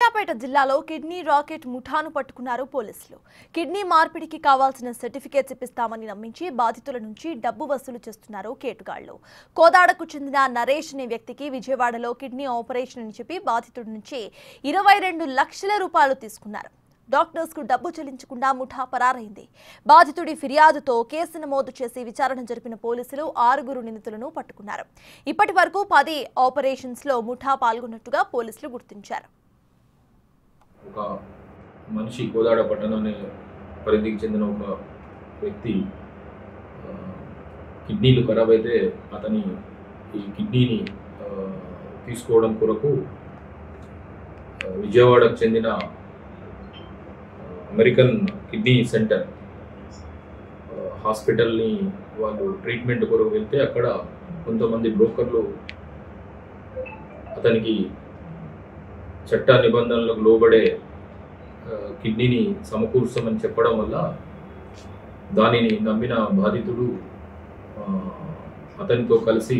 సూర్యాపేట జిల్లాలో kidney racket ముఠాను పట్టుకున్నారు పోలీసులు. కిడ్నీ మార్పిడికి కావాల్సిన సర్టిఫికేట్స్ ఇప్పిస్తామని నమ్మించి బాధితుల నుంచి డబ్బు వసూలు చేస్తున్నారు కేటుగాళ్లు. కోదాడకు చెందిన నరేష్ అనే వ్యక్తికి విజయవాడలో కిడ్నీ ఆపరేషన్ అని చెప్పి బాధితుడి నుంచి 22 లక్షల రూపాయలు తీసుకున్నారు. డాక్టర్స్ కు డబ్బు చెల్లించకుండా ముఠా పరారైంది. బాధితుడి ఫిర్యాదుతో కేసు నమోదు చేసి విచారణ జరిపిన పోలీసులు 6 నిందితులను పట్టుకున్నారు. ఇప్పటి వరకు 10 ఆపరేషన్స్ లో ముఠా పాల్గొన్నట్టుగా పోలీసులు గుర్తించారు. ఒక మనిషి కోదాడ పట్టణాన్ని పరిధికి చెందిన ఒక వ్యక్తి కిడ్నీలు ఖరాబ్ అయితే అతని ఈ కిడ్నీని తీసుకోవడం కొరకు విజయవాడకు చెందిన అమెరికన్ కిడ్నీ సెంటర్ హాస్పిటల్ని వాళ్ళు ట్రీట్మెంట్ కొరకు వెళ్తే అక్కడ కొంతమంది బ్రోకర్లు అతనికి చట్ట నిబంధనలకు లోబడే కిడ్నీని సమకూర్చమని చెప్పడం వల్ల దానిని నమ్మిన బాధితుడు అతనితో కలిసి